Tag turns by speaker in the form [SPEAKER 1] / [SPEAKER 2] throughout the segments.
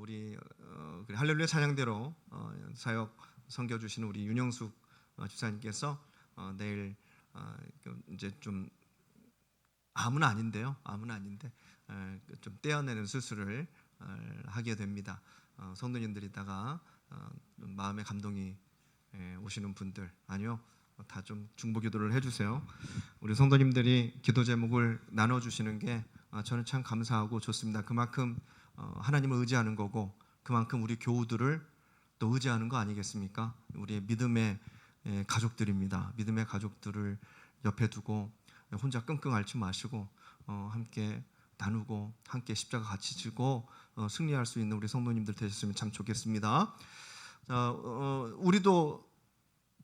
[SPEAKER 1] 우리 할렐루야 찬양대로 사역 섬겨주시는 우리 윤영숙 집사님께서 내일 이제 좀 암은 아닌데 좀 떼어내는 수술을 하게 됩니다. 성도님들이다가 마음의 감동이 오시는 분들 아니요, 다 좀 중보기도를 해주세요. 우리 성도님들이 기도 제목을 나눠주시는 게 저는 참 감사하고 좋습니다. 그만큼 하나님을 의지하는 거고, 그만큼 우리 교우들을 또 의지하는 거 아니겠습니까? 우리의 믿음의 가족들입니다. 믿음의 가족들을 옆에 두고 혼자 끙끙 앓지 마시고 함께 나누고 함께 십자가 같이 지고 승리할 수 있는 우리 성도님들 되셨으면 참 좋겠습니다. 우리도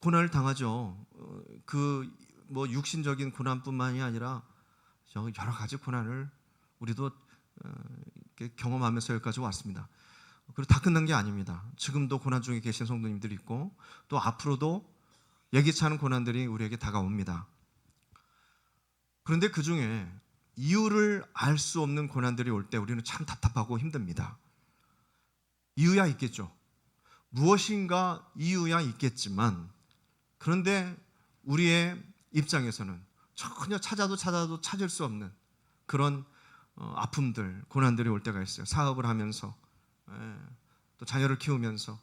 [SPEAKER 1] 고난을 당하죠. 육신적인 고난뿐만이 아니라 여러 가지 고난을 우리도 경험하면서 여기까지 왔습니다. 그리고 다 끝난 게 아닙니다. 지금도 고난 중에 계신 성도님들이 있고, 또 앞으로도 예기치 않은 고난들이 우리에게 다가옵니다. 그런데 그 중에 이유를 알 수 없는 고난들이 올 때 우리는 참 답답하고 힘듭니다. 이유야 있겠죠. 무엇인가 이유야 있겠지만, 그런데 우리의 입장에서는 전혀 찾아도 찾을 수 없는 그런 아픔들, 고난들이 올 때가 있어요. 사업을 하면서, 또 자녀를 키우면서,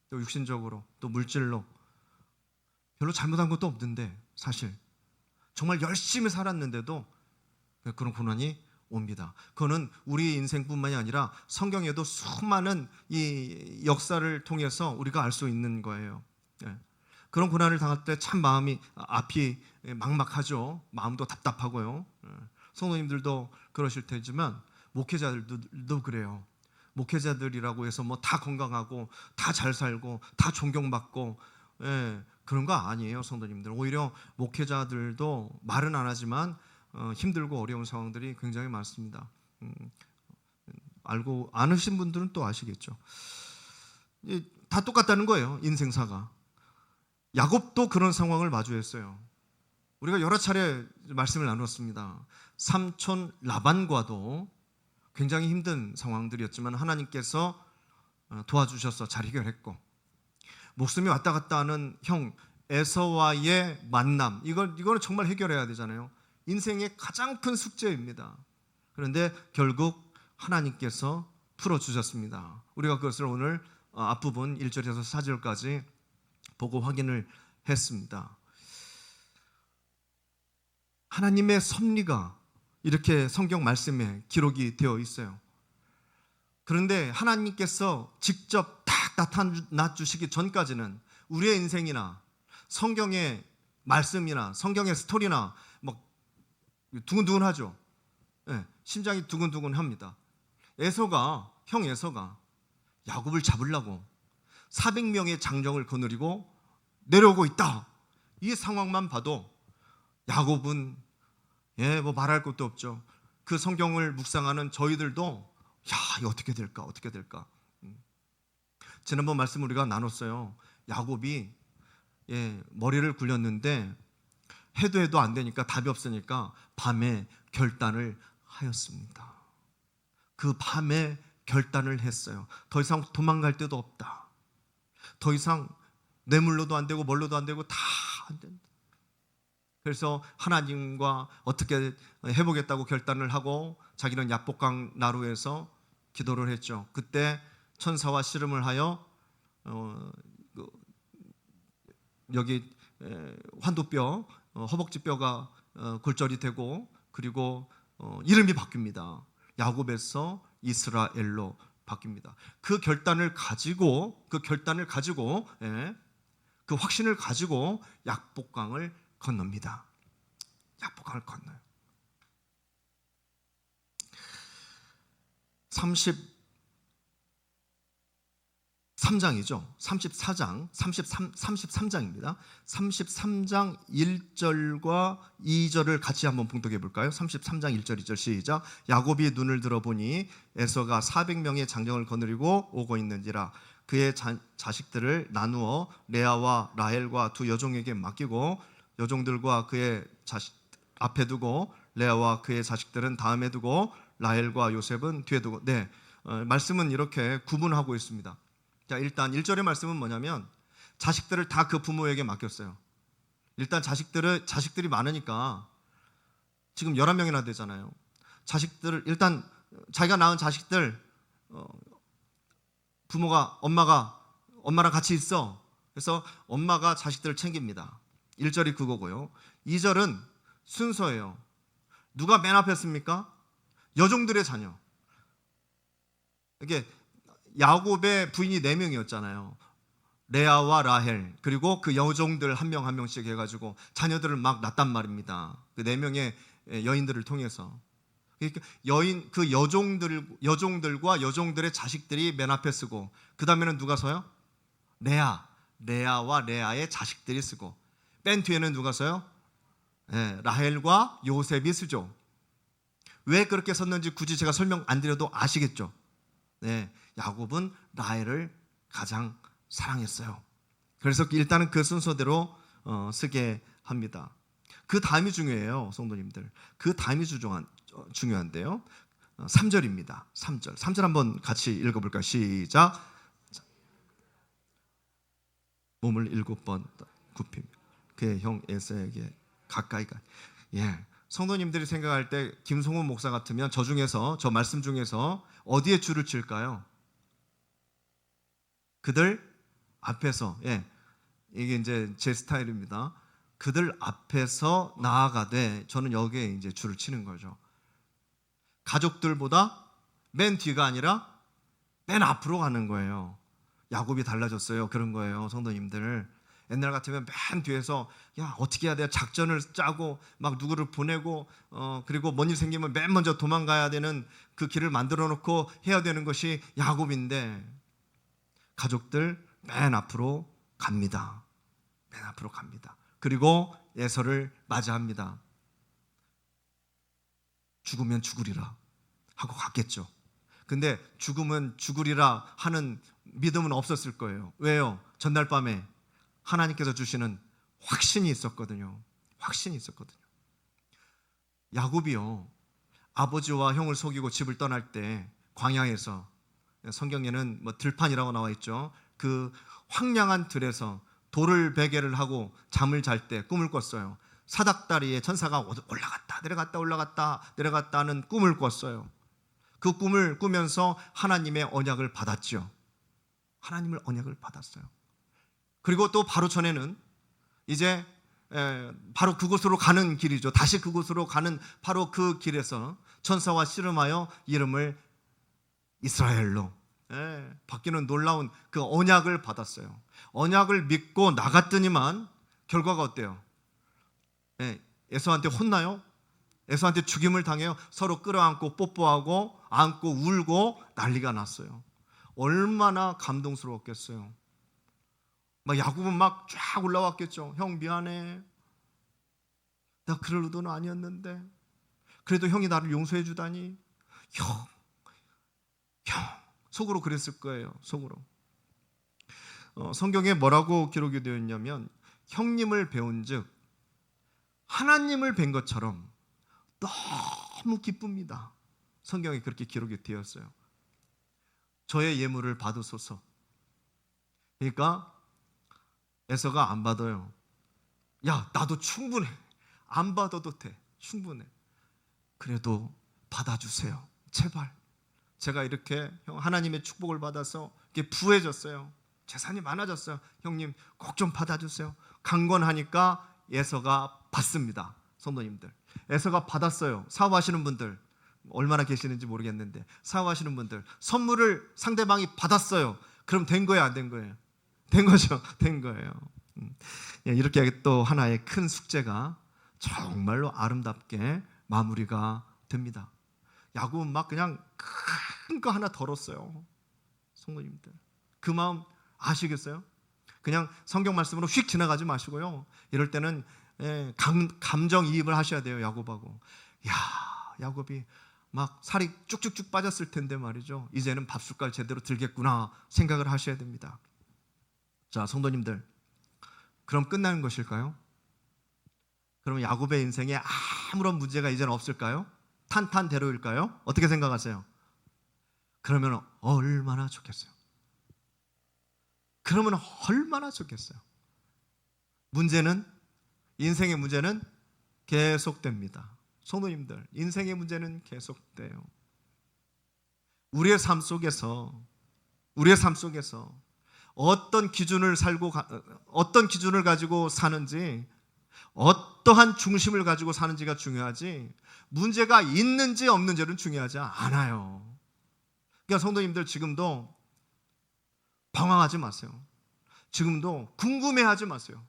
[SPEAKER 1] 또 육신적으로, 또 물질로 별로 잘못한 것도 없는데 사실 정말 열심히 살았는데도 그런 고난이 옵니다. 그거는 우리 인생뿐만이 아니라 성경에도 수많은 이 역사를 통해서 우리가 알 수 있는 거예요. 그런 고난을 당할 때 참 앞이 막막하죠. 마음도 답답하고요. 성도님들도 그러실 테지만 목회자들도 그래요. 목회자들이라고 해서 다 건강하고 다 잘 살고 다 존경받고 그런 거 아니에요, 성도님들. 오히려 목회자들도 말은 안 하지만 힘들고 어려운 상황들이 굉장히 많습니다. 알고 아시는 분들은 또 아시겠죠. 다 똑같다는 거예요, 인생사가. 야곱도 그런 상황을 마주했어요. 우리가 여러 차례 말씀을 나눴습니다. 삼촌 라반과도 굉장히 힘든 상황들이었지만 하나님께서 도와주셔서 잘 해결했고, 목숨이 왔다 갔다 하는 형 에서와의 만남, 이거는 정말 해결해야 되잖아요. 인생의 가장 큰 숙제입니다. 그런데 결국 하나님께서 풀어주셨습니다. 우리가 그것을 오늘 앞부분 1절에서 4절까지 보고 확인을 했습니다. 하나님의 섭리가 이렇게 성경 말씀에 기록이 되어 있어요. 그런데 하나님께서 직접 딱 나타나 주시기 전까지는 우리의 인생이나 성경의 말씀이나 성경의 스토리나 두근두근하죠. 심장이 두근두근합니다. 형 에서가 야곱을 잡으려고 400명의 장정을 거느리고 내려오고 있다. 이 상황만 봐도 야곱은 말할 것도 없죠. 그 성경을 묵상하는 저희들도 이거 어떻게 될까. 지난번 말씀 우리가 나눴어요. 야곱이 머리를 굴렸는데 해도 안 되니까, 답이 없으니까 밤에 결단을 하였습니다. 그 밤에 결단을 했어요. 더 이상 도망갈 데도 없다. 더 이상 뇌물로도 안 되고 뭘로도 안 되고 다 안 된다. 그래서 하나님과 어떻게 해보겠다고 결단을 하고 자기는 야복강 나루에서 기도를 했죠. 그때 천사와 씨름을 하여 여기 환도뼈, 허벅지뼈가 골절이 되고, 그리고 이름이 바뀝니다. 야곱에서 이스라엘로 바뀝니다. 그 결단을 가지고 그 확신을 가지고 약복강을 건넙니다. 약복강을 건너요. 33장이죠. 33장입니다. 33장 1절과 2절을 같이 한번 봉독해 볼까요? 33장 1절 2절 시작. 야곱이 눈을 들어보니 에서가 400명의 장정을 거느리고 오고 있는지라. 그의 자식들을 나누어 레아와 라헬과 두 여종에게 맡기고, 여종들과 그의 자식 앞에 두고 레아와 그의 자식들은 다음에 두고 라헬과 요셉은 뒤에 두고. 말씀은 이렇게 구분하고 있습니다. 자, 일단 1절의 말씀은 뭐냐면 자식들을 다 그 부모에게 맡겼어요. 일단 자식들이 많으니까 지금 11명이나 되잖아요. 자식들을 일단 자기가 낳은 자식들 엄마랑 같이 있어. 그래서 엄마가 자식들을 챙깁니다. 1절이 그거고요. 2절은 순서예요. 누가 맨 앞에 씁니까? 여종들의 자녀. 이게 야곱의 부인이 4명이었잖아요. 레아와 라헬, 그리고 그 여종들 한 명 한 명씩 해가지고 자녀들을 막 낳단 말입니다. 그 4명의 여인들을 통해서. 그러니까 그 여종들과 여종들의 자식들이 맨 앞에 쓰고, 그 다음에는 누가 서요? 레아와 레아의 자식들이 쓰고, 맨 뒤에는 누가 서요? 라헬과 요셉이 쓰죠. 왜 그렇게 섰는지 굳이 제가 설명 안 드려도 아시겠죠? 야곱은 라헬을 가장 사랑했어요. 그래서 일단은 그 순서대로 쓰게 합니다. 그 다음이 중요해요, 성도님들. 그 다음이 중요한데요. 3절입니다. 3절 한번 같이 읽어볼까요? 시작. 몸을 7번 굽히며 그의 형 에서에게 가까이 가. 성도님들이 생각할 때 김성훈 목사 같으면 저 말씀 중에서 어디에 줄을 칠까요? 그들 앞에서. 이게 이제 제 스타일입니다. 그들 앞에서 나아가되, 저는 여기에 이제 줄을 치는 거죠. 가족들보다 맨 뒤가 아니라 맨 앞으로 가는 거예요. 야곱이 달라졌어요. 그런 거예요, 성도님들. 옛날 같으면 맨 뒤에서 어떻게 해야 돼요? 작전을 짜고 막 누구를 보내고 그리고 뭔 일 생기면 맨 먼저 도망가야 되는 그 길을 만들어 놓고 해야 되는 것이 야곱인데, 가족들 맨 앞으로 갑니다. 맨 앞으로 갑니다. 그리고 에서를 맞이합니다. 죽으면 죽으리라 하고 갔겠죠. 근데 죽으면 죽으리라 하는 믿음은 없었을 거예요. 왜요? 전날 밤에 하나님께서 주시는 확신이 있었거든요. 확신이 있었거든요. 야곱이요, 아버지와 형을 속이고 집을 떠날 때 광야에서, 성경에는 들판이라고 나와 있죠. 그 황량한 들에서 돌을 베개를 하고 잠을 잘 때 꿈을 꿨어요. 사닥다리에 천사가 올라갔다 내려갔다 하는 꿈을 꿨어요. 그 꿈을 꾸면서 하나님의 언약을 받았죠. 하나님을 언약을 받았어요. 그리고 또 바로 전에는 이제 바로 그곳으로 가는 길이죠. 다시 그곳으로 가는 바로 그 길에서 천사와 씨름하여 이름을 이스라엘로 바뀌는 놀라운 그 언약을 받았어요. 언약을 믿고 나갔더니만 결과가 어때요? 에서한테 혼나요? 에서한테 죽임을 당해요? 서로 끌어안고 뽀뽀하고 안고 울고 난리가 났어요. 얼마나 감동스러웠겠어요. 야곱은 막 쫙 올라왔겠죠. 형 미안해. 나 그럴 의도는 아니었는데 그래도 형이 나를 용서해 주다니. 형 속으로 그랬을 거예요. 속으로. 성경에 뭐라고 기록이 되어 있냐면, 형님을 배운즉 하나님을 뵌 것처럼 너무 기쁩니다. 성경에 그렇게 기록이 되었어요. 저의 예물을 받으소서. 그러니까 에서가 안 받아요. 나도 충분해. 안 받아도 돼. 충분해. 그래도 받아주세요. 제발. 제가 이렇게 하나님의 축복을 받아서 이렇게 부해졌어요. 재산이 많아졌어요. 형님 꼭 좀 받아주세요. 강권하니까 에서가 받습니다. 성도님들, 에서가 받았어요. 사업하시는 분들 얼마나 계시는지 모르겠는데, 사업하시는 분들 선물을 상대방이 받았어요. 그럼 된 거예요, 안 된 거예요? 된 거죠. 된 거예요. 이렇게 또 하나의 큰 숙제가 정말로 아름답게 마무리가 됩니다. 야곱은 막 그냥 큰 거 하나 덜었어요. 성도님들, 그 마음 아시겠어요? 그냥 성경 말씀으로 휙 지나가지 마시고요. 이럴 때는 감정이입을 하셔야 돼요. 야곱하고. 야곱이 막 살이 쭉쭉쭉 빠졌을 텐데 말이죠. 이제는 밥숟갈 제대로 들겠구나 생각을 하셔야 됩니다. 자, 성도님들, 그럼 끝나는 것일까요? 그럼 야곱의 인생에 아무런 문제가 이제는 없을까요? 탄탄대로일까요? 어떻게 생각하세요? 그러면 얼마나 좋겠어요. 그러면 얼마나 좋겠어요. 인생의 문제는 계속됩니다. 성도님들, 인생의 문제는 계속돼요. 우리의 삶 속에서 어떤 기준을 가지고 사는지, 어떠한 중심을 가지고 사는지가 중요하지, 문제가 있는지 없는지는 중요하지 않아요. 그러니까 성도님들, 지금도 방황하지 마세요. 지금도 궁금해하지 마세요.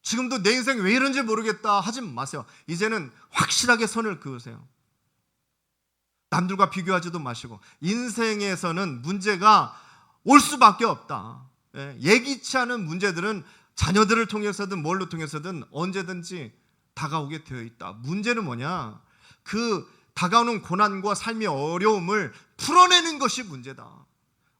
[SPEAKER 1] 지금도 내 인생 왜 이런지 모르겠다 하지 마세요. 이제는 확실하게 선을 그으세요. 남들과 비교하지도 마시고, 인생에서는 문제가 올 수밖에 없다. 예기치 않은 문제들은 자녀들을 통해서든 뭘로 통해서든 언제든지 다가오게 되어 있다. 문제는 뭐냐? 그 다가오는 고난과 삶의 어려움을 풀어내는 것이 문제다.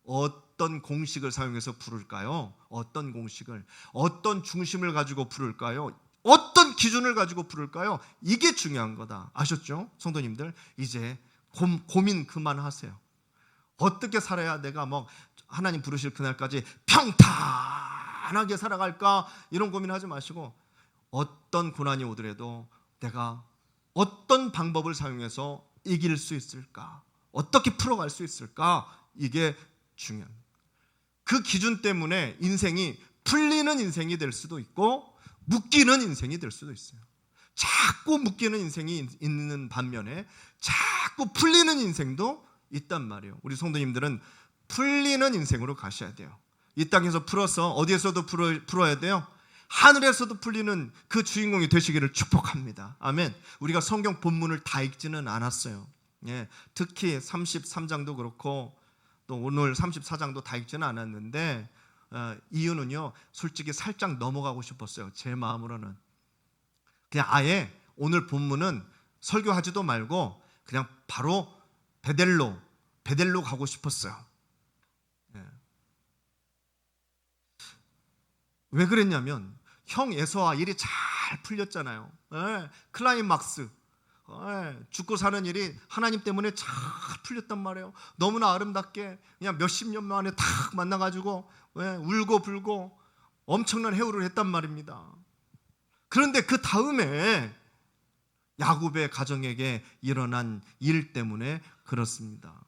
[SPEAKER 1] 어떤 공식을 사용해서 부를까요? 어떤 공식을, 어떤 중심을 가지고 부를까요? 어떤 기준을 가지고 부를까요? 이게 중요한 거다. 아셨죠? 성도님들, 이제 고민 그만하세요. 어떻게 살아야 내가 하나님 부르실 그날까지 평탄하게 살아갈까? 이런 고민하지 마시고, 어떤 고난이 오더라도 내가 어떤 방법을 사용해서 이길 수 있을까? 어떻게 풀어갈 수 있을까? 이게 중요합니다. 그 기준 때문에 인생이 풀리는 인생이 될 수도 있고 묶이는 인생이 될 수도 있어요. 자꾸 묶이는 인생이 있는 반면에 자꾸 풀리는 인생도 있단 말이에요. 우리 성도님들은 풀리는 인생으로 가셔야 돼요. 이 땅에서 풀어서 어디에서도 풀어야 돼요. 하늘에서도 풀리는 그 주인공이 되시기를 축복합니다. 아멘. 우리가 성경 본문을 다 읽지는 않았어요. 특히 33장도 그렇고 또 오늘 34장도 다 읽지는 않았는데, 이유는요, 솔직히 살짝 넘어가고 싶었어요. 제 마음으로는 그냥 아예 오늘 본문은 설교하지도 말고 그냥 바로 베델로 가고 싶었어요. 왜 그랬냐면 형 에서와 일이 잘 풀렸잖아요. 클라이막스, 죽고 사는 일이 하나님 때문에 잘 풀렸단 말이에요. 너무나 아름답게 그냥 몇십 년 만에 탁 만나가지고 울고 불고 엄청난 해우를 했단 말입니다. 그런데 그 다음에 야곱의 가정에게 일어난 일 때문에 그렇습니다.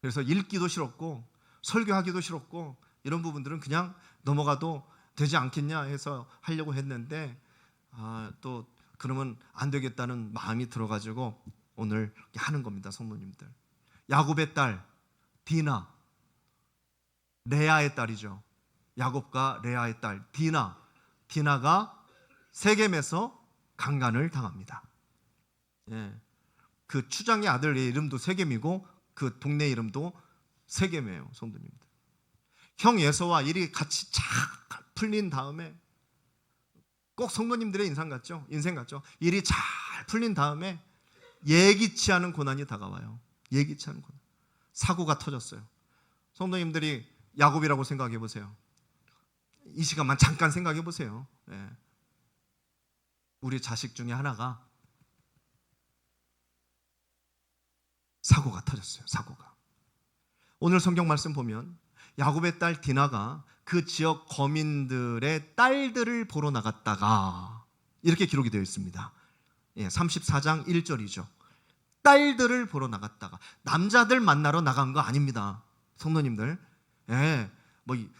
[SPEAKER 1] 그래서 읽기도 싫었고 설교하기도 싫었고 이런 부분들은 그냥 넘어가도 되지 않겠냐 해서 하려고 했는데, 또 그러면 안 되겠다는 마음이 들어가지고 오늘 하는 겁니다. 성도님들, 야곱의 딸 디나, 레아의 딸이죠. 야곱과 레아의 딸 디나가 세겜에서 강간을 당합니다. 그 추장의 아들의 이름도 세겜이고 그 동네 이름도 세겜이에요. 성도님들, 형 에서와 일이 같이 잘 풀린 다음에, 꼭 성도님들의 인생 같죠? 일이 잘 풀린 다음에 예기치 않은 고난이 다가와요. 예기치 않은 고난, 사고가 터졌어요. 성도님들이 야곱이라고 생각해 보세요. 이 시간만 잠깐 생각해 보세요. 우리 자식 중에 하나가 사고가 터졌어요. 사고가. 오늘 성경 말씀 보면 야곱의 딸 디나가 그 지역 거민들의 딸들을 보러 나갔다가, 이렇게 기록이 되어 있습니다. 34장 1절이죠. 딸들을 보러 나갔다가, 남자들 만나러 나간 거 아닙니다. 성도님들,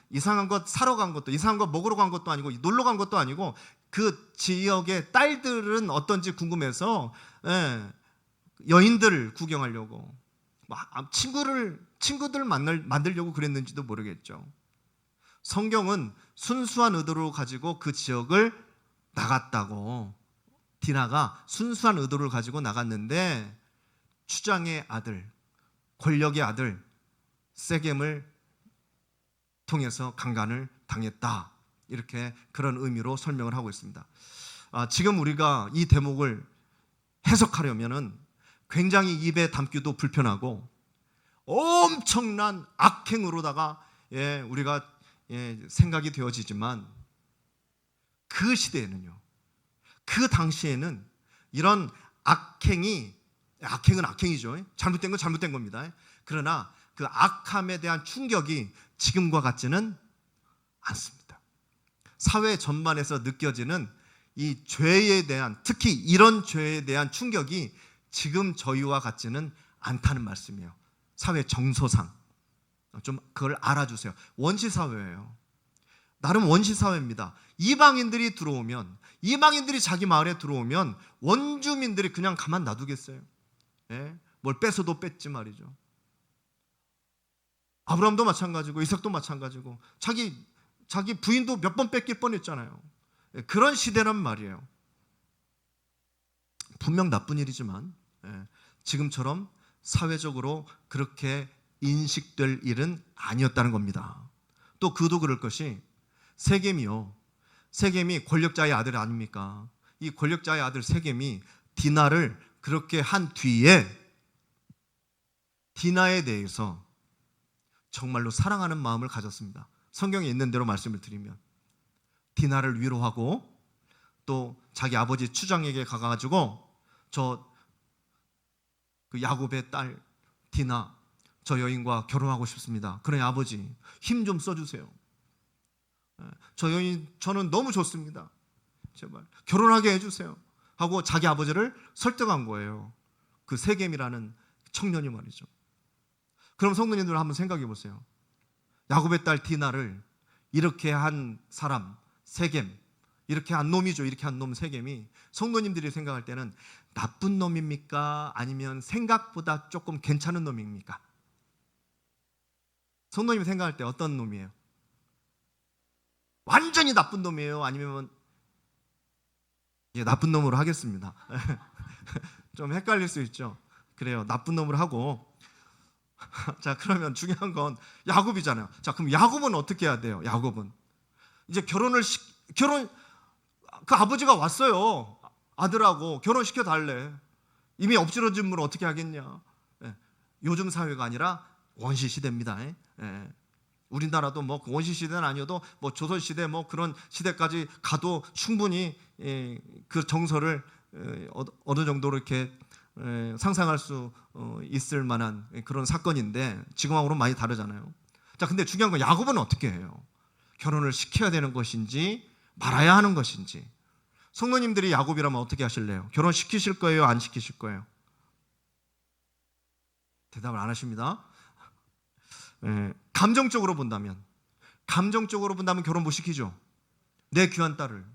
[SPEAKER 1] 이상한 것 사러 간 것도, 이상한 것 먹으러 간 것도 아니고, 놀러 간 것도 아니고, 그 지역의 딸들은 어떤지 궁금해서 여인들을 구경하려고, 친구들 만들려고 그랬는지도 모르겠죠. 성경은 순수한 의도로 가지고 그 지역을 나갔다고, 디나가 순수한 의도를 가지고 나갔는데 추장의 아들, 권력의 아들 세겜을 통해서 강간을 당했다, 이렇게 그런 의미로 설명을 하고 있습니다. 지금 우리가 이 대목을 해석하려면은 굉장히 입에 담기도 불편하고 엄청난 악행으로다가 우리가 생각이 되어지지만, 그 시대에는요, 그 당시에는 이런 악행은 악행이죠. 잘못된 건 잘못된 겁니다. 그러나 그 악함에 대한 충격이 지금과 같지는 않습니다. 사회 전반에서 느껴지는 이 죄에 대한, 특히 이런 죄에 대한 충격이 지금 저희와 같지는 않다는 말씀이에요. 사회 정서상 좀 그걸 알아주세요. 원시사회예요. 나름 원시사회입니다. 이방인들이 들어오면, 이방인들이 자기 마을에 들어오면 원주민들이 그냥 가만 놔두겠어요? 예? 뭘 뺏어도 뺐지 말이죠. 아브라함도 마찬가지고 이삭도 마찬가지고 자기 부인도 몇 번 뺏길 뻔했잖아요. 예, 그런 시대란 말이에요. 분명 나쁜 일이지만 지금처럼 사회적으로 그렇게 인식될 일은 아니었다는 겁니다. 또 그도 그럴 것이 세겜이요. 세겜이 권력자의 아들 아닙니까? 이 권력자의 아들 세겜이 디나를 그렇게 한 뒤에 디나에 대해서 정말로 사랑하는 마음을 가졌습니다. 성경에 있는 대로 말씀을 드리면 디나를 위로하고 또 자기 아버지 추장에게 가가지고 그 야곱의 딸 디나, 저 여인과 결혼하고 싶습니다. 그러니 아버지 힘 좀 써주세요. 저 여인 저는 너무 좋습니다. 제발 결혼하게 해주세요 하고 자기 아버지를 설득한 거예요. 그 세겜이라는 청년이 말이죠. 그럼 성도님들 한번 생각해 보세요. 야곱의 딸 디나를 이렇게 한 사람 세겜, 이렇게 한 놈이죠. 이렇게 한 놈 세겜이 성도님들이 생각할 때는 나쁜 놈입니까? 아니면 생각보다 조금 괜찮은 놈입니까? 성도님이 생각할 때 어떤 놈이에요? 완전히 나쁜 놈이에요? 아니면 나쁜 놈으로 하겠습니다. 좀 헷갈릴 수 있죠. 그래요. 나쁜 놈으로 하고 자, 그러면 중요한 건 야곱이잖아요. 자, 그럼 야곱은 어떻게 해야 돼요? 야곱은 이제 그 아버지가 왔어요. 아들하고 결혼시켜 달래. 이미 엎질러진 물을 어떻게 하겠냐. 요즘 사회가 아니라 원시 시대입니다. 우리나라도 뭐 원시 시대는 아니어도 뭐 조선 시대 뭐 그런 시대까지 가도 충분히 그 정서를 어느 정도로 이렇게 상상할 수 있을 만한 그런 사건인데 지금하고는 많이 다르잖아요. 자, 근데 중요한 건 야곱은 어떻게 해요? 결혼을 시켜야 되는 것인지 말아야 하는 것인지. 성도님들이 야곱이라면 어떻게 하실래요? 결혼 시키실 거예요? 안 시키실 거예요? 대답을 안 하십니다. 감정적으로 본다면 결혼 못 시키죠. 내 귀한 딸을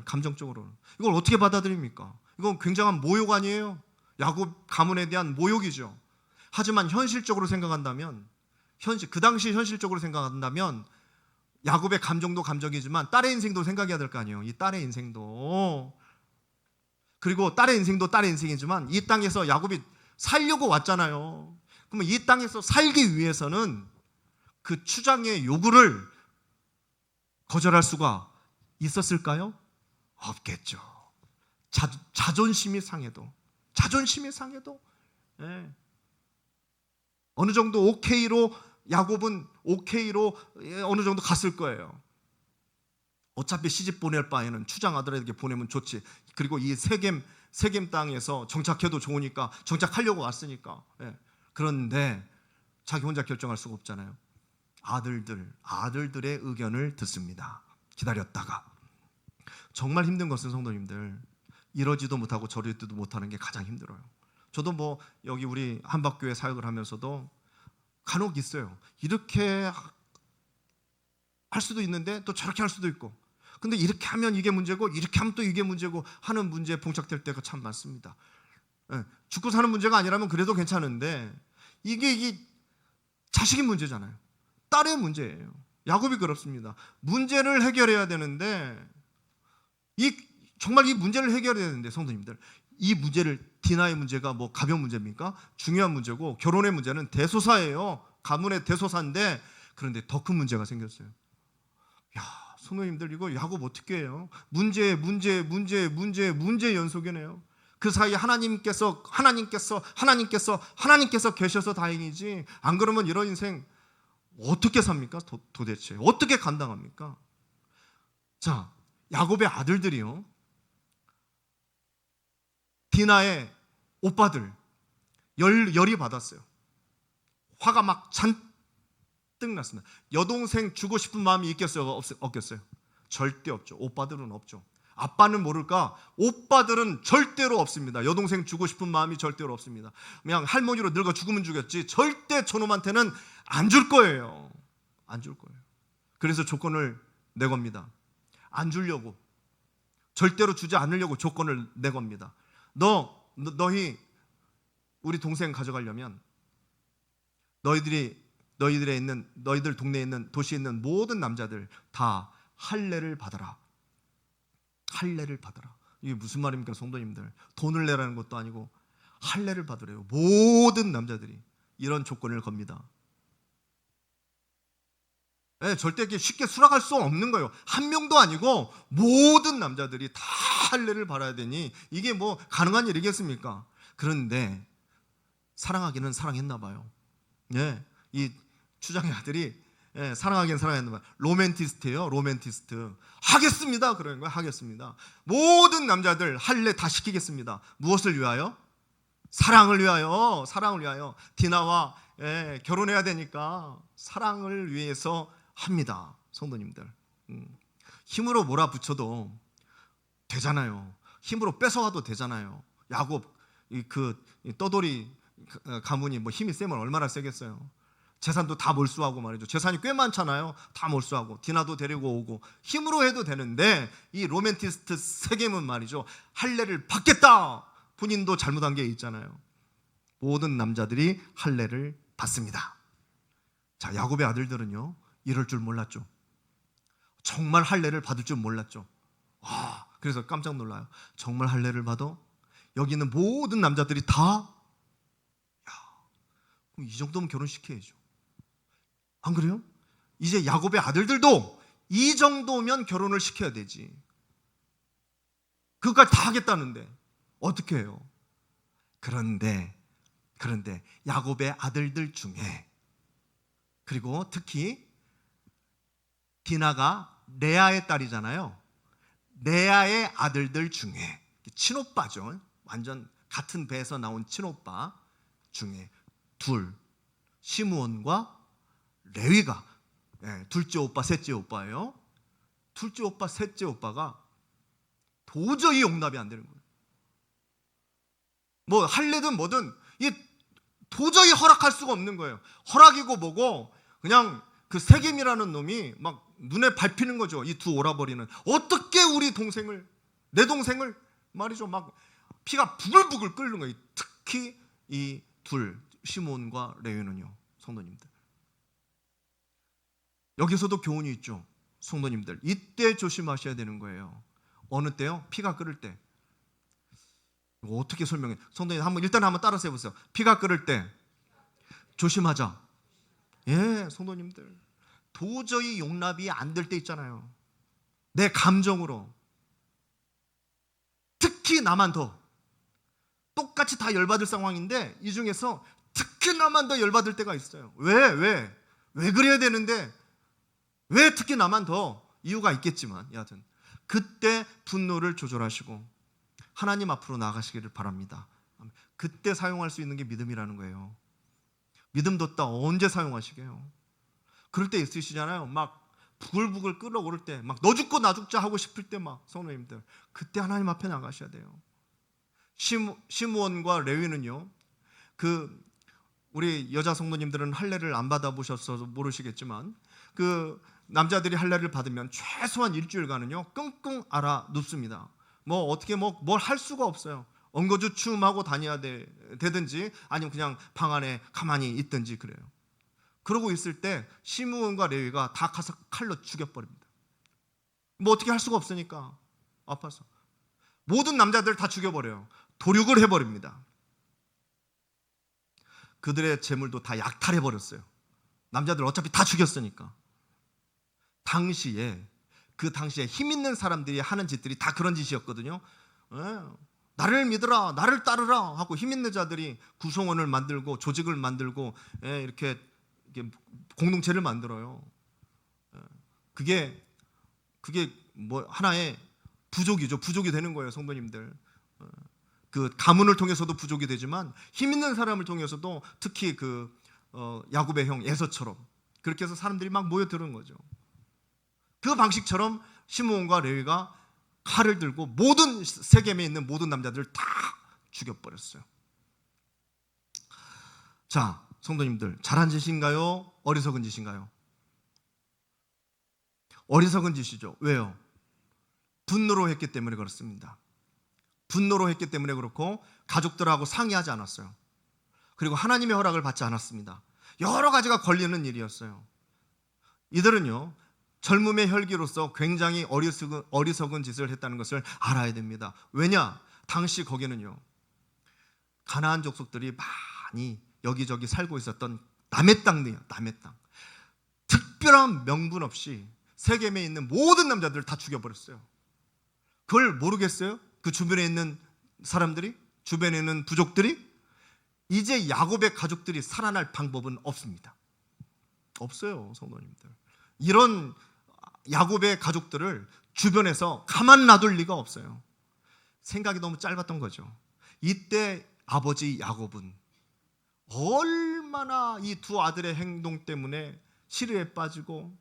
[SPEAKER 1] 감정적으로. 이걸 어떻게 받아들입니까? 이건 굉장한 모욕 아니에요? 야곱 가문에 대한 모욕이죠. 하지만 현실적으로 생각한다면, 그 당시 현실적으로 생각한다면 야곱의 감정도 감정이지만 딸의 인생도 생각해야 될 거 아니에요. 이 딸의 인생도. 그리고 딸의 인생도 딸의 인생이지만 이 땅에서 야곱이 살려고 왔잖아요. 그러면 이 땅에서 살기 위해서는 그 추장의 요구를 거절할 수가 있었을까요? 없겠죠. 자존심이 상해도 어느 정도 오케이로 야곱은 어느 정도 갔을 거예요. 어차피 시집 보낼 바에는 추장 아들에게 보내면 좋지. 그리고 이 세겜 땅에서 정착해도 좋으니까 정착하려고 왔으니까. 그런데 자기 혼자 결정할 수가 없잖아요. 아들들의 의견을 듣습니다. 기다렸다가 정말 힘든 것은 성도님들, 이러지도 못하고 저러지도 못하는 게 가장 힘들어요. 저도 뭐 여기 우리 한박교회 사역을 하면서도 간혹 있어요. 이렇게 할 수도 있는데 또 저렇게 할 수도 있고, 근데 이렇게 하면 이게 문제고 이렇게 하면 또 이게 문제고 하는 문제에 봉착될 때가 참 많습니다. 죽고 사는 문제가 아니라면 그래도 괜찮은데 이게 자식이 문제잖아요. 딸의 문제예요. 야곱이 그렇습니다. 문제를 해결해야 되는데 정말 이 문제를 해결해야 되는데 성도님들, 이 문제를, 디나의 문제가 뭐 가벼운 문제입니까? 중요한 문제고, 결혼의 문제는 대소사예요. 가문의 대소사인데, 그런데 더 큰 문제가 생겼어요. 야, 성도님들, 이거 야곱 어떻게 해요? 문제 연속이네요. 그 사이에 하나님께서 계셔서 다행이지, 안 그러면 이런 인생 어떻게 삽니까? 도대체 어떻게 감당합니까? 자, 야곱의 아들들이요, 디나의 오빠들, 열이 받았어요. 화가 막 잔뜩 났습니다. 여동생 주고 싶은 마음이 있겠어요? 없겠어요? 절대 없죠. 오빠들은 없죠. 아빠는 모를까? 오빠들은 절대로 없습니다. 여동생 주고 싶은 마음이 절대로 없습니다. 그냥 할머니로 늙어 죽으면 주겠지 절대 저놈한테는 안 줄 거예요. 안 줄 거예요. 그래서 조건을 내겁니다. 안 주려고, 절대로 주지 않으려고 조건을 내겁니다. 너희 우리 동생 가져가려면 너희들 동네에 있는 도시에 있는 모든 남자들 다 할례를 받아라. 할례를 받아라. 이게 무슨 말입니까, 성도님들? 돈을 내라는 것도 아니고 할례를 받으래요. 모든 남자들이 이런 조건을 겁니다. 네, 절대 이렇게 쉽게 수락할 수 없는 거예요. 한 명도 아니고 모든 남자들이 다 할례를 받아야 되니 이게 뭐 가능한 일이겠습니까? 그런데 사랑하기는 사랑했나 봐요. 예, 이 추장의 아들이 사랑하긴 사랑했나 봐요. 로맨티스트예요. 로맨티스트. 하겠습니다. 그러는 거예요. 하겠습니다. 모든 남자들 할례 다 시키겠습니다. 무엇을 위하여? 사랑을 위하여. 사랑을 위하여. 디나와 결혼해야 되니까 사랑을 위해서 합니다. 성도님들, 힘으로 몰아붙여도 되잖아요. 힘으로 뺏어와도 되잖아요. 야곱 그 떠돌이 가문이 뭐 힘이 세면 얼마나 세겠어요. 재산도 다 몰수하고 말이죠. 재산이 꽤 많잖아요. 다 몰수하고 디나도 데리고 오고 힘으로 해도 되는데 이 로맨티스트 세겜은 말이죠. 할례를 받겠다. 본인도 잘못한 게 있잖아요. 모든 남자들이 할례를 받습니다. 자, 야곱의 아들들은요 이럴 줄 몰랐죠. 정말 할례를 받을 줄 몰랐죠. 와, 그래서 깜짝 놀라요. 정말 할례를 받아? 여기 있는 모든 남자들이 다? 그럼 이 정도면 결혼시켜야죠. 안 그래요? 이제 야곱의 아들들도 이 정도면 결혼을 시켜야 되지. 그것까지 다 하겠다는데 어떻게 해요? 그런데 야곱의 아들들 중에, 그리고 특히 디나가 레아의 딸이잖아요. 레아의 아들들 중에 친오빠죠. 완전 같은 배에서 나온 친오빠 중에 둘, 시므온과 레위가 둘째 오빠, 셋째 오빠예요. 둘째 오빠, 셋째 오빠가 도저히 용납이 안 되는 거예요. 뭐 할례든 뭐든 도저히 허락할 수가 없는 거예요. 허락이고 뭐고 그냥 그 세겜이라는 놈이 막 눈에 밟히는 거죠. 이 두 오라버리는 어떻게 우리 동생을, 내 동생을 말이죠, 막 피가 부글부글 끓는 거예요. 특히 이 둘, 시몬과 레위는요. 성도님들, 여기서도 교훈이 있죠. 성도님들, 이때 조심하셔야 되는 거예요. 어느 때요? 피가 끓을 때. 이거 어떻게 설명해? 성도님 일단 한번 따라서 해보세요. 피가 끓을 때 조심하자. 예, 성도님들, 도저히 용납이 안 될 때 있잖아요. 내 감정으로, 특히 나만 더, 똑같이 다 열받을 상황인데 이 중에서 특히 나만 더 열받을 때가 있어요. 왜 그래야 되는데 왜 특히 나만 더? 이유가 있겠지만 여하튼 그때 분노를 조절하시고 하나님 앞으로 나아가시기를 바랍니다. 그때 사용할 수 있는 게 믿음이라는 거예요. 믿음 뒀다 언제 사용하시게요? 그럴 때 있으시잖아요. 막 부글부글 끓어오를 때, 막 너 죽고 나 죽자 하고 싶을 때, 막 성도님들, 그때 하나님 앞에 나가셔야 돼요. 시므온과 레위는요, 우리 여자 성도님들은 할례를 안 받아보셔서 모르시겠지만, 그 남자들이 할례를 받으면 최소한 일주일간은요 끙끙 앓아 눕습니다. 뭐 어떻게 뭘 할 수가 없어요. 엉거주춤하고 다녀야 되든지 아니면 그냥 방 안에 가만히 있든지 그래요. 그러고 있을 때 시므온과 레위가 다 가서 칼로 죽여버립니다. 뭐 어떻게 할 수가 없으니까 아파서 모든 남자들 다 죽여버려요. 도륙을 해버립니다. 그들의 재물도 다 약탈해버렸어요. 남자들 어차피 다 죽였으니까. 그 당시에 힘 있는 사람들이 하는 짓들이 다 그런 짓이었거든요. 나를 믿으라, 나를 따르라 하고 힘 있는 자들이 구성원을 만들고 조직을 만들고 이렇게 공동체를 만들어요. 그게 뭐 하나의 부족이죠. 부족이 되는 거예요, 성도님들. 그 가문을 통해서도 부족이 되지만 힘 있는 사람을 통해서도 특히 그 야곱의 형 에서처럼 그렇게 해서 사람들이 막 모여드는 거죠. 그 방식처럼 시므온과 레위가 칼을 들고 모든 세겜에 있는 모든 남자들을 다 죽여버렸어요. 자, 성도님들, 잘한 짓인가요? 어리석은 짓인가요? 어리석은 짓이죠. 왜요? 분노로 했기 때문에 그렇습니다. 분노로 했기 때문에 그렇고 가족들하고 상의하지 않았어요. 그리고 하나님의 허락을 받지 않았습니다. 여러 가지가 걸리는 일이었어요. 이들은요, 젊음의 혈기로서 굉장히 어리석은 짓을 했다는 것을 알아야 됩니다. 왜냐? 당시 거기는요, 가나안 족속들이 많이 여기저기 살고 있었던 남의 땅이에요. 남의 땅. 특별한 명분 없이 세겜에 있는 모든 남자들을 다 죽여버렸어요. 그걸 모르겠어요? 그 주변에 있는 사람들이, 주변에 있는 부족들이. 이제 야곱의 가족들이 살아날 방법은 없습니다. 없어요, 성도님들. 이런 야곱의 가족들을 주변에서 가만 놔둘 리가 없어요. 생각이 너무 짧았던 거죠. 이때 아버지 야곱은 얼마나 이 두 아들의 행동 때문에 시리에 빠지고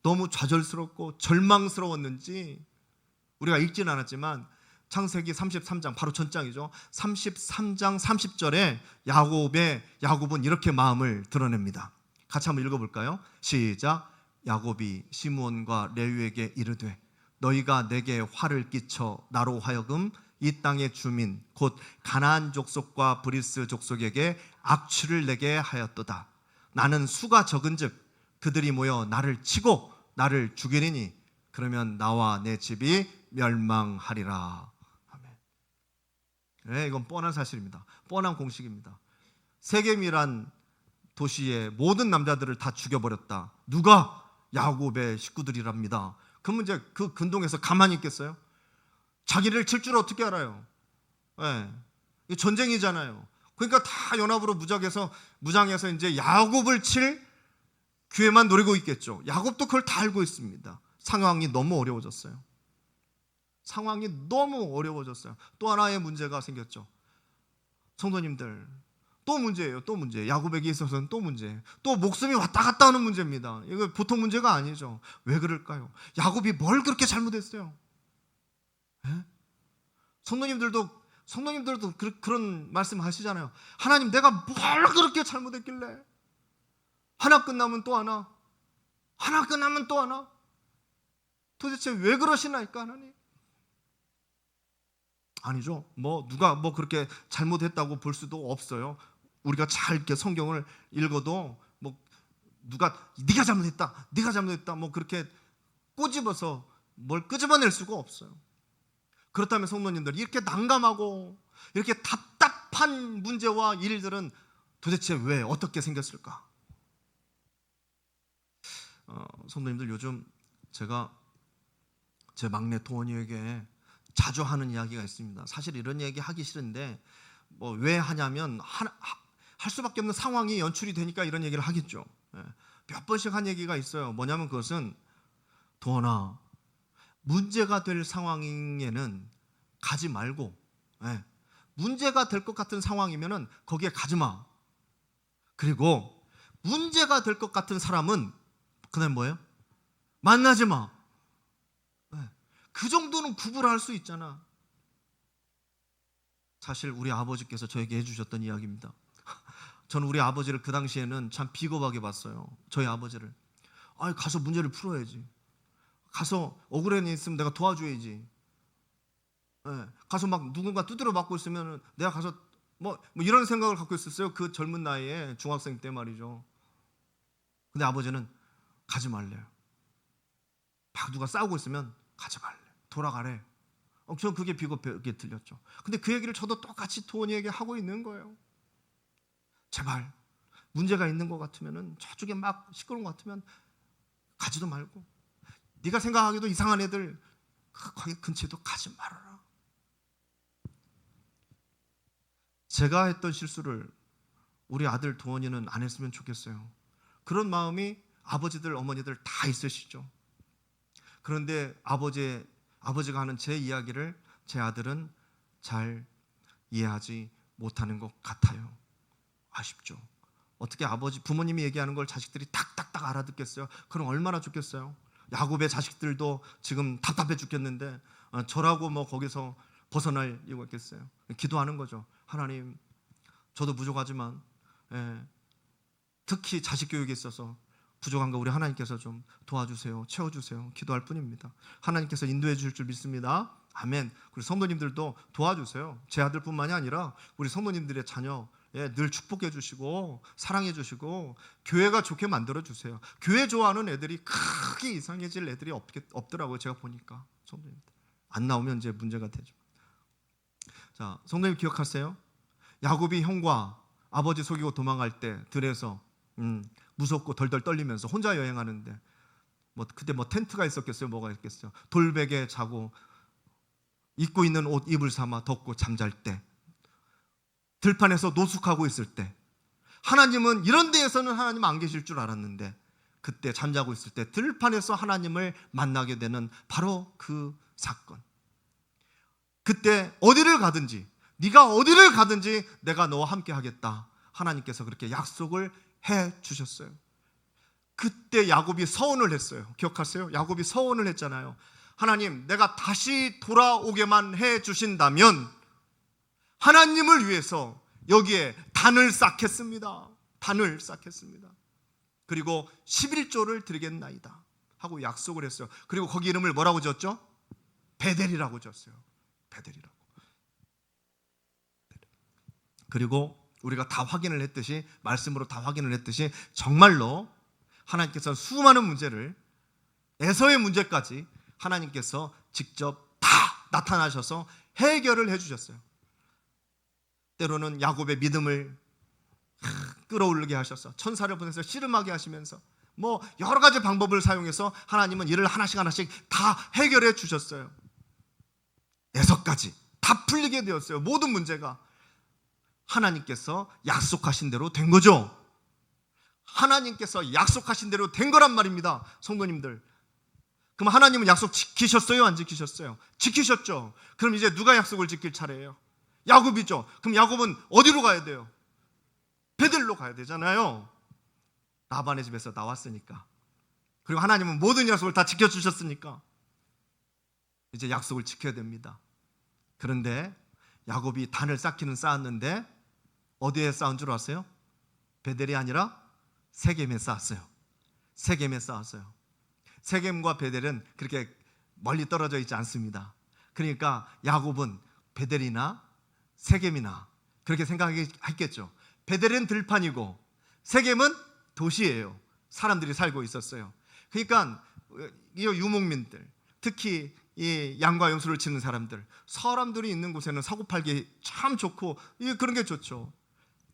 [SPEAKER 1] 너무 좌절스럽고 절망스러웠는지 우리가 읽지는 않았지만 창세기 33장, 바로 전장이죠. 33장 30절에 야곱은 이렇게 마음을 드러냅니다. 같이 한번 읽어볼까요? 시작. 야곱이 시므온과 레위에게 이르되 너희가 내게 화를 끼쳐 나로 하여금 이 땅의 주민 곧 가나안 족속과 브리스 족속에게 악취를 내게 하였도다. 나는 수가 적은즉 그들이 모여 나를 치고 나를 죽이리니 그러면 나와 내 집이 멸망하리라. 아멘. 네, 이건 뻔한 사실입니다. 뻔한 공식입니다. 세겜이란 도시의 모든 남자들을 다 죽여버렸다. 누가? 야곱의 식구들이랍니다. 그 문제, 그 근동에서 가만히 있겠어요? 자기를 칠 줄 어떻게 알아요? 네. 전쟁이잖아요. 그러니까 다 연합으로 무장해서 이제 야곱을 칠 기회만 노리고 있겠죠. 야곱도 그걸 다 알고 있습니다. 상황이 너무 어려워졌어요. 상황이 너무 어려워졌어요. 또 하나의 문제가 생겼죠. 성도님들, 또 문제예요. 또 문제. 야곱에게 있어서는 또 문제. 또 목숨이 왔다 갔다 하는 문제입니다. 이거 보통 문제가 아니죠. 왜 그럴까요? 야곱이 뭘 그렇게 잘못했어요? 네? 성도님들도 그런 말씀 하시잖아요. 하나님, 내가 뭘 그렇게 잘못했길래 하나 끝나면 또 하나, 하나 끝나면 또 하나. 도대체 왜 그러시나이까 하나님? 아니죠. 누가 그렇게 잘못했다고 볼 수도 없어요. 우리가 잘 이렇게 성경을 읽어도 누가 네가 잘못했다 그렇게 꼬집어서 뭘 끄집어낼 수가 없어요. 그렇다면 성도님들, 이렇게 난감하고 이렇게 답답한 문제와 일들은 도대체 왜 어떻게 생겼을까? 성도님들, 요즘 제가 제 막내 도원이에게 자주 하는 이야기가 있습니다. 사실 이런 얘기 하기 싫은데 왜 하냐면 할 수밖에 없는 상황이 연출이 되니까 이런 얘기를 하겠죠. 몇 번씩 한 얘기가 있어요. 뭐냐면 그것은, 도원아, 문제가 될 상황에는 가지 말고, 문제가 될 것 같은 상황이면은 거기에 가지 마. 그리고 문제가 될 것 같은 사람은 그다음 뭐예요? 만나지 마. 그 정도는 구분할 수 있잖아. 사실 우리 아버지께서 저에게 해주셨던 이야기입니다. 저는 우리 아버지를 그 당시에는 참 비겁하게 봤어요. 저희 아버지를. 가서 문제를 풀어야지. 가서 억울한 일 있으면 내가 도와줘야지. 가서 막 누군가 두드려 맞고 있으면 내가 가서 이런 생각을 갖고 있었어요. 그 젊은 나이에, 중학생 때 말이죠. 근데 아버지는 가지 말래요. 막 누가 싸우고 있으면 가지 말래. 돌아가래. 저는 그게 비겁하게 들렸죠. 근데 그 얘기를 저도 똑같이 도원이에게 하고 있는 거예요. 제발 문제가 있는 것 같으면, 저쪽에 막 시끄러운 것 같으면 가지도 말고, 네가 생각하기도 이상한 애들 거기 근처에도 가지 말아라. 제가 했던 실수를 우리 아들 도원이는 안 했으면 좋겠어요. 그런 마음이 아버지들, 어머니들 다 있으시죠. 그런데 아버지가 하는 제 이야기를 제 아들은 잘 이해하지 못하는 것 같아요. 아쉽죠. 어떻게 아버지, 부모님이 얘기하는 걸 자식들이 딱딱딱 알아듣겠어요? 그럼 얼마나 좋겠어요? 야곱의 자식들도 지금 답답해 죽겠는데 저라고 뭐 거기서 벗어날 이유가 있겠어요? 기도하는 거죠. 하나님, 저도 부족하지만 특히 자식 교육에 있어서 부족한 거 우리 하나님께서 좀 도와주세요, 채워주세요. 기도할 뿐입니다. 하나님께서 인도해 주실 줄 믿습니다. 아멘. 그리고 성도님들도 도와주세요. 제 아들뿐만이 아니라 우리 성도님들의 자녀 늘 축복해 주시고 사랑해 주시고 교회가 좋게 만들어 주세요. 교회 좋아하는 애들이 크게 이상해질 애들이 없더라고요. 제가 보니까 성도님들 안 나오면 이제 문제가 되죠. 자, 성도님 기억하세요? 야곱이 형과 아버지 속이고 도망갈 때 들에서 무섭고 덜덜 떨리면서 혼자 여행하는데 그때 텐트가 있었겠어요? 뭐가 있겠어요? 돌베개 자고 입고 있는 옷 이불 삼아 덮고 잠잘 때, 들판에서 노숙하고 있을 때, 하나님은 이런 데에서는 하나님 안 계실 줄 알았는데 그때 잠자고 있을 때 들판에서 하나님을 만나게 되는 바로 그 사건. 그때 어디를 가든지, 네가 어디를 가든지 내가 너와 함께 하겠다. 하나님께서 그렇게 약속을 해 주셨어요. 그때 야곱이 서원을 했어요. 기억하세요? 야곱이 서원을 했잖아요. 하나님, 내가 다시 돌아오게만 해 주신다면 하나님을 위해서 여기에 단을 쌓겠습니다. 단을 쌓겠습니다. 그리고 11조를 드리겠나이다 하고 약속을 했어요. 그리고 거기 이름을 뭐라고 지었죠? 베델이라고 지었어요. 베델이라고. 그리고 우리가 다 확인을 했듯이, 말씀으로 다 확인을 했듯이 정말로 하나님께서 수많은 문제를, 에서의 문제까지 하나님께서 직접 다 나타나셔서 해결을 해주셨어요. 때로는 야곱의 믿음을 끌어올리게 하셔서 천사를 보내서 씨름하게 하시면서 여러 가지 방법을 사용해서 하나님은 일을 하나씩 다 해결해 주셨어요. 에서까지 다 풀리게 되었어요. 모든 문제가 하나님께서 약속하신 대로 된 거죠. 하나님께서 약속하신 대로 된 거란 말입니다. 성도님들, 그럼 하나님은 약속 지키셨어요? 안 지키셨어요? 지키셨죠. 그럼 이제 누가 약속을 지킬 차례예요? 야곱이죠. 그럼 야곱은 어디로 가야 돼요? 베델로 가야 되잖아요. 라반의 집에서 나왔으니까. 그리고 하나님은 모든 약속을 다 지켜주셨으니까 이제 약속을 지켜야 됩니다. 그런데 야곱이 단을 쌓기는 쌓았는데 어디에 쌓은 줄 아세요? 베델이 아니라 세겜에 쌓았어요. 세겜에 쌓았어요. 세겜과 베델은 그렇게 멀리 떨어져 있지 않습니다. 그러니까 야곱은 베델이나 세겜이나 그렇게 생각했겠죠. 베델은 들판이고 세겜은 도시예요. 사람들이 살고 있었어요. 그러니까 이 유목민들, 특히 이 양과 염소를 치는 사람들이 있는 곳에는 사고팔기 참 좋고 그런 게 좋죠.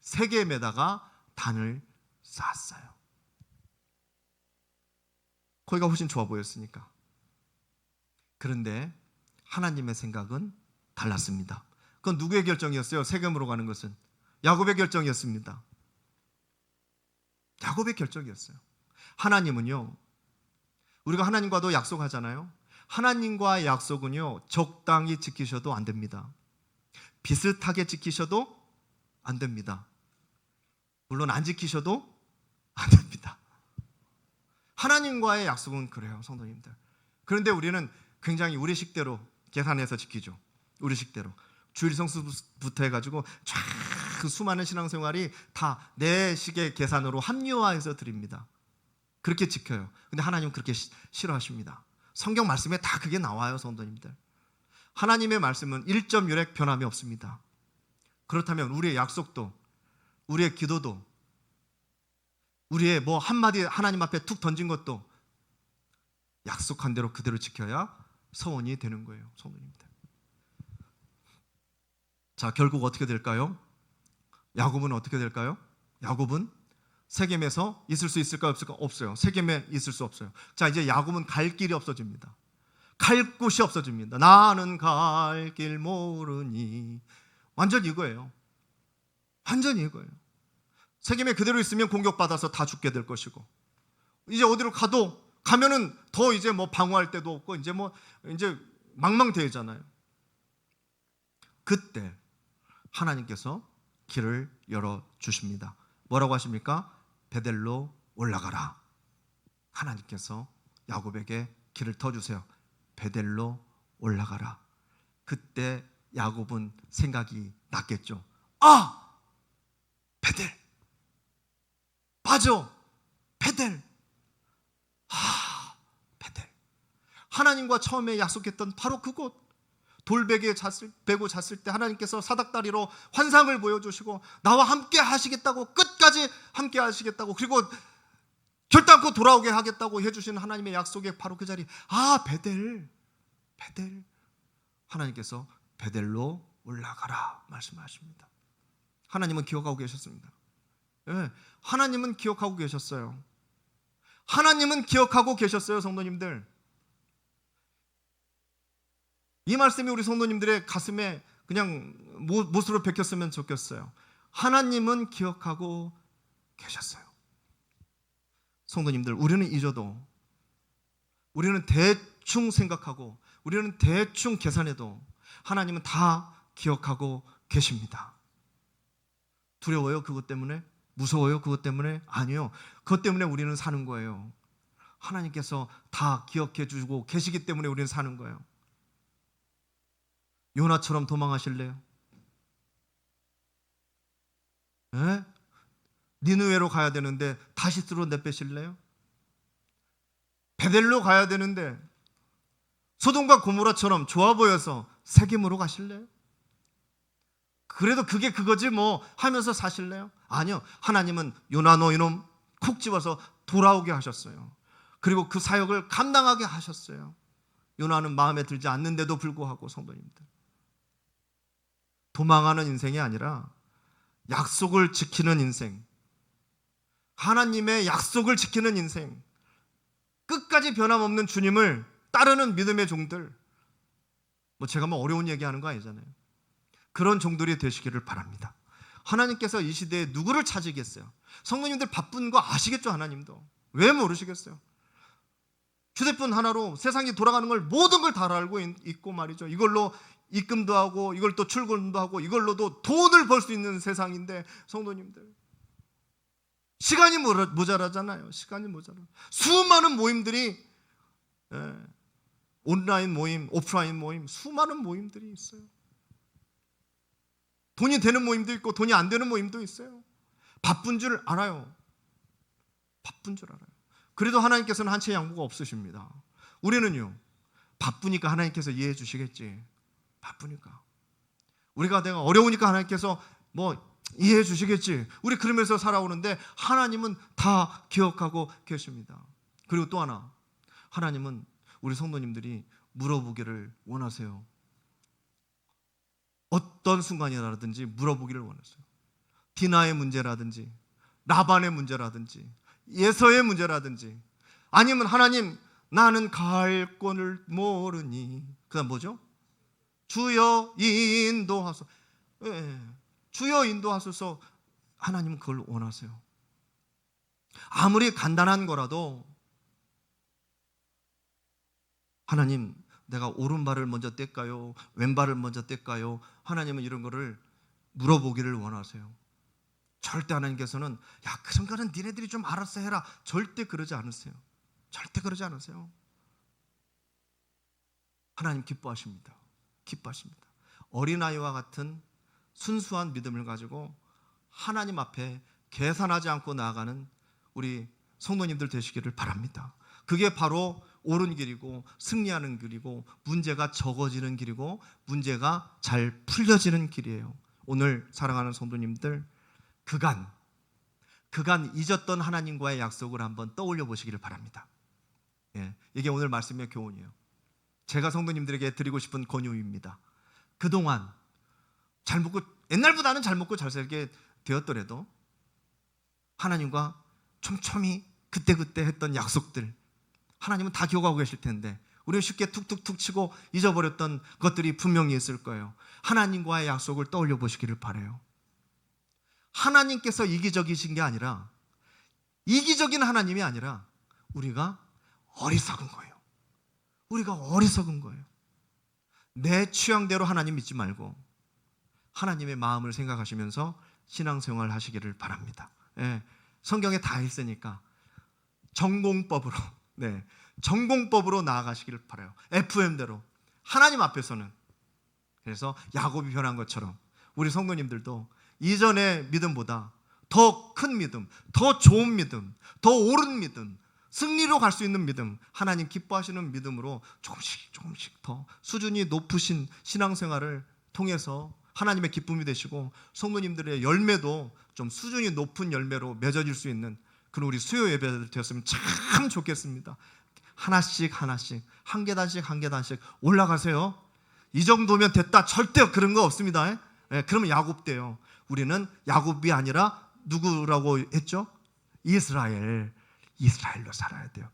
[SPEAKER 1] 세겜에다가 단을 쌓았어요. 거기가 훨씬 좋아 보였으니까. 그런데 하나님의 생각은 달랐습니다. 그건 누구의 결정이었어요? 세겜으로 가는 것은 야곱의 결정이었습니다. 야곱의 결정이었어요. 하나님은요, 우리가 하나님과도 약속하잖아요. 하나님과의 약속은요, 적당히 지키셔도 안 됩니다. 비슷하게 지키셔도 안 됩니다. 물론 안 지키셔도 안 됩니다. 하나님과의 약속은 그래요, 성도님들. 그런데 우리는 굉장히 우리식대로 계산해서 지키죠. 우리식대로. 주일 성수부터 해가지고 쫙 그 수많은 신앙생활이 다 내 식의 계산으로 합리화해서 드립니다. 그렇게 지켜요. 근데 하나님은 그렇게 싫어하십니다. 성경 말씀에 다 그게 나와요, 성도님들. 하나님의 말씀은 1.1획 변함이 없습니다. 그렇다면 우리의 약속도, 우리의 기도도, 우리의 한마디 하나님 앞에 툭 던진 것도 약속한 대로 그대로 지켜야 서원이 되는 거예요, 성도님들. 자, 결국 어떻게 될까요? 야곱은 어떻게 될까요? 야곱은 세겜에서 있을 수 있을까요? 없을까요? 없어요. 세겜에 있을 수 없어요. 자, 이제 야곱은 갈 길이 없어집니다. 갈 곳이 없어집니다. 나는 갈 길 모르니. 완전 이거예요. 완전 이거예요. 세겜에 그대로 있으면 공격받아서 다 죽게 될 것이고, 이제 어디로 가면은 더 이제 방어할 데도 없고 이제 망망대해잖아요. 그때 하나님께서 길을 열어주십니다. 뭐라고 하십니까? 베델로 올라가라. 하나님께서 야곱에게 길을 터주세요. 베델로 올라가라. 그때 야곱은 생각이 났겠죠. 아! 베델! 맞아! 베델! 베델! 하나님과 처음에 약속했던 바로 그곳, 돌베개에 베고 잤을 때 하나님께서 사닥다리로 환상을 보여주시고 나와 함께 하시겠다고, 끝까지 함께 하시겠다고, 그리고 결단코 돌아오게 하겠다고 해주신 하나님의 약속의 바로 그 자리, 베델, 베델. 하나님께서 베델로 올라가라 말씀하십니다. 하나님은 기억하고 계셨습니다. 네, 하나님은 기억하고 계셨어요. 하나님은 기억하고 계셨어요, 성도님들. 이 말씀이 우리 성도님들의 가슴에 그냥 못으로 베꼈으면 좋겠어요. 하나님은 기억하고 계셨어요. 성도님들, 우리는 잊어도, 우리는 대충 생각하고, 우리는 대충 계산해도 하나님은 다 기억하고 계십니다. 두려워요? 그것 때문에? 무서워요? 그것 때문에? 아니요. 그것 때문에 우리는 사는 거예요. 하나님께서 다 기억해 주고 계시기 때문에 우리는 사는 거예요. 요나처럼 도망하실래요? 네? 니느웨로 가야 되는데 다시스로 내빼실래요? 베델로 가야 되는데 소돔과 고모라처럼 좋아 보여서 세겜으로 가실래요? 그래도 그게 그거지 뭐 하면서 사실래요? 아니요. 하나님은 요나 너 이놈 콕 집어서 돌아오게 하셨어요. 그리고 그 사역을 감당하게 하셨어요. 요나는 마음에 들지 않는데도 불구하고, 성도님들, 도망하는 인생이 아니라 약속을 지키는 인생, 하나님의 약속을 지키는 인생, 끝까지 변함없는 주님을 따르는 믿음의 종들, 제가 어려운 얘기하는 거 아니잖아요. 그런 종들이 되시기를 바랍니다. 하나님께서 이 시대에 누구를 찾으겠어요? 성도님들 바쁜 거 아시겠죠? 하나님도 왜 모르시겠어요? 휴대폰 하나로 세상이 돌아가는 걸, 모든 걸 다 알고 있고 말이죠. 이걸로 입금도 하고, 이걸 또 출금도 하고, 이걸로도 돈을 벌 수 있는 세상인데, 성도님들 시간이 모자라잖아요. 시간이 모자라. 수많은 모임들이, 온라인 모임, 오프라인 모임, 수많은 모임들이 있어요. 돈이 되는 모임도 있고 돈이 안 되는 모임도 있어요. 바쁜 줄 알아요. 바쁜 줄 알아요. 그래도 하나님께서는 한치 양보가 없으십니다. 우리는요, 바쁘니까 하나님께서 이해해 주시겠지. 바쁘니까. 우리가 내가 어려우니까 하나님께서 이해해 주시겠지. 우리 그러면서 살아오는데 하나님은 다 기억하고 계십니다. 그리고 또 하나, 하나님은 우리 성도님들이 물어보기를 원하세요. 어떤 순간이라든지 물어보기를 원하세요. 디나의 문제라든지, 라반의 문제라든지, 예서의 문제라든지, 아니면 하나님, 나는 갈 곳을 모르니, 그 다음 뭐죠? 주여 인도하소서. 주여 인도하소서. 하나님은 그걸 원하세요. 아무리 간단한 거라도, 하나님, 내가 오른발을 먼저 뗄까요? 왼발을 먼저 뗄까요? 하나님은 이런 거를 물어보기를 원하세요. 절대 하나님께서는 그런 거는 니네들이 좀 알아서 해라, 절대 그러지 않으세요. 절대 그러지 않으세요. 하나님 기뻐하십니다. 기뻐하십니다. 어린아이와 같은 순수한 믿음을 가지고 하나님 앞에 계산하지 않고 나아가는 우리 성도님들 되시기를 바랍니다. 그게 바로 옳은 길이고, 승리하는 길이고, 문제가 적어지는 길이고, 문제가 잘 풀려지는 길이에요. 오늘 사랑하는 성도님들, 그간 잊었던 하나님과의 약속을 한번 떠올려 보시기를 바랍니다. 이게 오늘 말씀의 교훈이에요. 제가 성도님들에게 드리고 싶은 권유입니다. 그동안 잘 먹고, 옛날보다는 잘 먹고 잘 살게 되었더라도 하나님과 촘촘히 그때그때 했던 약속들, 하나님은 다 기억하고 계실 텐데 우리는 쉽게 툭툭툭 치고 잊어버렸던 것들이 분명히 있을 거예요. 하나님과의 약속을 떠올려 보시기를 바라요. 하나님께서 이기적이신 게 아니라, 이기적인 하나님이 아니라 우리가 어리석은 거예요. 우리가 어리석은 거예요. 내 취향대로 하나님 믿지 말고 하나님의 마음을 생각하시면서 신앙생활 하시기를 바랍니다. 예, 성경에 다 있으니까 전공법으로 전공법으로 나아가시기를 바라요. FM대로 하나님 앞에서는. 그래서 야곱이 변한 것처럼 우리 성도님들도 이전의 믿음보다 더 큰 믿음, 더 좋은 믿음, 더 옳은 믿음, 승리로 갈 수 있는 믿음, 하나님 기뻐하시는 믿음으로 조금씩 더 수준이 높으신 신앙생활을 통해서 하나님의 기쁨이 되시고 성도님들의 열매도 좀 수준이 높은 열매로 맺어질 수 있는 그런 우리 수요 예배들 되었으면 참 좋겠습니다. 하나씩 한 계단씩 올라가세요. 이 정도면 됐다, 절대 그런 거 없습니다. 그러면 야곱 돼요. 우리는 야곱이 아니라 누구라고 했죠? 이스라엘로 살아야 돼요.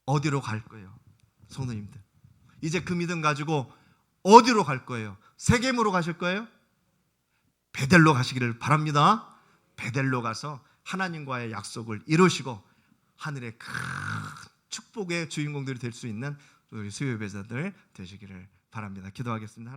[SPEAKER 1] 어디로 갈 거예요? 성도님들, 이제 그 믿음 가지고 어디로 갈 거예요? 세겜으로 가실 거예요? 베델로 가시기를 바랍니다. 베델로 가서 하나님과의 약속을 이루시고 하늘의 큰 축복의 주인공들이 될 수 있는 우리 수요 예배자들 되시기를 바랍니다. 기도하겠습니다.